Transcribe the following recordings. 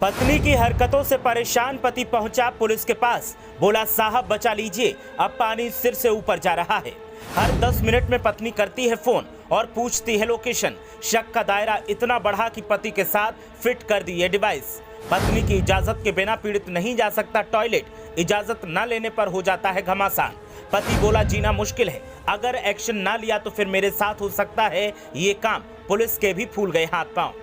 पत्नी की हरकतों से परेशान पति पहुंचा पुलिस के पास, बोला साहब बचा लीजिए, अब पानी सिर से ऊपर जा रहा है। हर 10 मिनट में पत्नी करती है फोन और पूछती है लोकेशन। शक का दायरा इतना बढ़ा कि पति के साथ फिट कर दी ये डिवाइस। पत्नी की इजाजत के बिना पीड़ित नहीं जा सकता टॉयलेट, इजाजत न लेने पर हो जाता है घमासान। पति बोला जीना मुश्किल है, अगर एक्शन ना लिया तो फिर मेरे साथ हो सकता है ये काम। पुलिस के भी फूल गए हाथ पांव।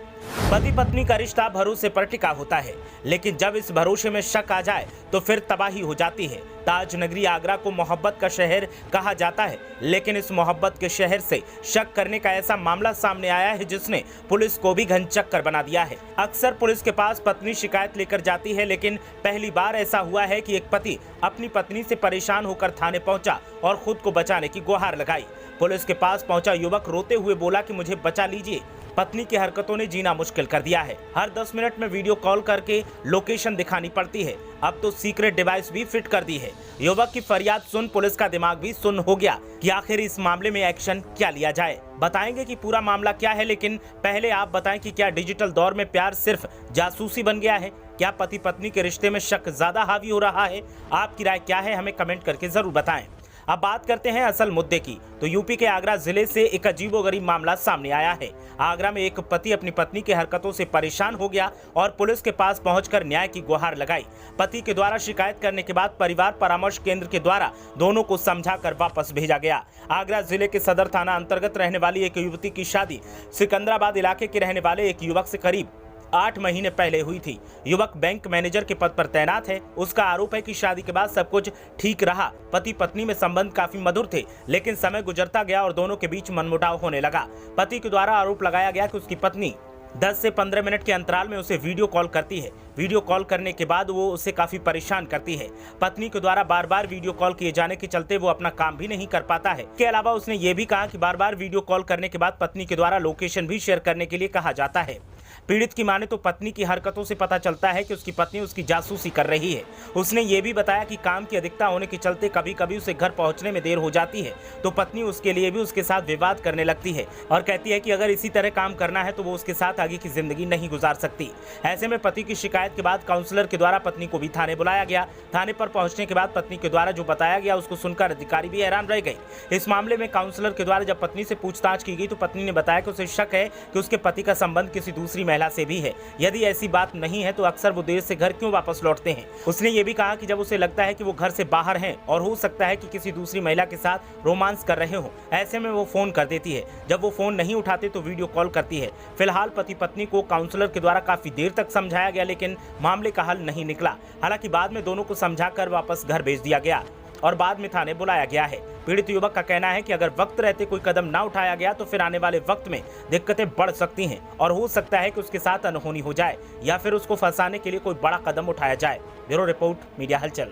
पति पत्नी का रिश्ता भरोसे पर टिका होता है, लेकिन जब इस भरोसे में शक आ जाए तो फिर तबाही हो जाती है। ताज नगरी आगरा को मोहब्बत का शहर कहा जाता है, लेकिन इस मोहब्बत के शहर से शक करने का ऐसा मामला सामने आया है जिसने पुलिस को भी घनचक्कर बना दिया है। अक्सर पुलिस के पास पत्नी शिकायत लेकर जाती है, लेकिन पहली बार ऐसा हुआ है कि एक पति अपनी पत्नी से परेशान होकर थाने पहुंचा और खुद को बचाने की गुहार लगाई। पुलिस के पास पहुंचा युवक रोते हुए बोला कि मुझे बचा लीजिए, पत्नी की हरकतों ने जीना मुश्किल कर दिया है। हर 10 मिनट में वीडियो कॉल करके लोकेशन दिखानी पड़ती है, अब तो सीक्रेट डिवाइस भी फिट कर दी है। युवक की फरियाद सुन पुलिस का दिमाग भी सुन्न हो गया कि आखिर इस मामले में एक्शन क्या लिया जाए। बताएंगे कि पूरा मामला क्या है, लेकिन पहले आप बताएं कि क्या डिजिटल दौर में प्यार सिर्फ जासूसी बन गया है? क्या पति पत्नी के रिश्ते में शक ज्यादा हावी हो रहा है? आपकी राय क्या है, हमें कमेंट करके जरूर बताएं। अब बात करते हैं असल मुद्दे की, तो यूपी के आगरा जिले से एक अजीबोगरीब मामला सामने आया है। आगरा में एक पति अपनी पत्नी की हरकतों से परेशान हो गया और पुलिस के पास पहुंचकर न्याय की गुहार लगाई। पति के द्वारा शिकायत करने के बाद परिवार परामर्श केंद्र के द्वारा दोनों को समझाकर वापस भेजा गया। आगरा जिले के सदर थाना अंतर्गत रहने वाली एक युवती की शादी सिकंदराबाद इलाके के रहने वाले एक युवक से करीब 8 महीने पहले हुई थी। युवक बैंक मैनेजर के पद पर तैनात है। उसका आरोप है कि शादी के बाद सब कुछ ठीक रहा, पति पत्नी में संबंध काफी मधुर थे, लेकिन समय गुजरता गया और दोनों के बीच मनमुटाव होने लगा। पति के द्वारा आरोप लगाया गया कि उसकी पत्नी 10 से 15 मिनट के अंतराल में उसे वीडियो कॉल करती है। वीडियो कॉल करने के बाद वो उसे काफी परेशान करती है। पत्नी के द्वारा बार बार वीडियो कॉल किए जाने के चलते वो अपना काम भी नहीं कर पाता है। इसके अलावा उसने ये भी कहा कि बार बार वीडियो कॉल करने के बाद पत्नी के द्वारा लोकेशन भी शेयर करने के लिए कहा जाता है। पीड़ित की माने तो पत्नी की हरकतों से पता चलता है कि उसकी पत्नी उसकी जासूसी कर रही है। उसने ये भी बताया कि काम की अधिकता होने के चलते कभी कभी उसे घर पहुंचने में देर हो जाती है, तो पत्नी उसके लिए भी उसके साथ विवाद करने लगती है और कहती है कि अगर इसी तरह काम करना है तो वो उसके साथ आगे की जिंदगी नहीं गुजार सकती। ऐसे में पति की शिकायत के बाद काउंसलर के द्वारा पत्नी को भी थाने बुलाया गया। थाने पर पहुंचने के बाद पत्नी के द्वारा जो बताया गया उसको सुनकर अधिकारी भी हैरान रह गए। इस मामले में काउंसलर के द्वारा जब पत्नी से पूछताछ की गई तो पत्नी ने बताया कि उसे शक है कि उसके पति का संबंध किसी दूसरी महिला से भी है। यदि ऐसी बात नहीं है तो अक्सर वो देर से घर क्यों वापस लौटते हैं। उसने ये भी कहा कि जब उसे लगता है कि वो घर से बाहर हैं और हो सकता है कि किसी दूसरी महिला के साथ रोमांस कर रहे हो, ऐसे में वो फोन कर देती है। जब वो फोन नहीं उठाते तो वीडियो कॉल करती है। फिलहाल पति पत्नी को काउंसलर के द्वारा काफी देर तक समझाया गया, लेकिन मामले का हल नहीं निकला। हालांकि बाद में दोनों को समझाकर वापस घर भेज दिया गया और बाद में थाने बुलाया गया है। पीड़ित युवक का कहना है कि अगर वक्त रहते कोई कदम ना उठाया गया तो फिर आने वाले वक्त में दिक्कतें बढ़ सकती हैं और हो सकता है कि उसके साथ अनहोनी हो जाए या फिर उसको फंसाने के लिए कोई बड़ा कदम उठाया जाए। ब्यूरो रिपोर्ट, मीडिया हलचल।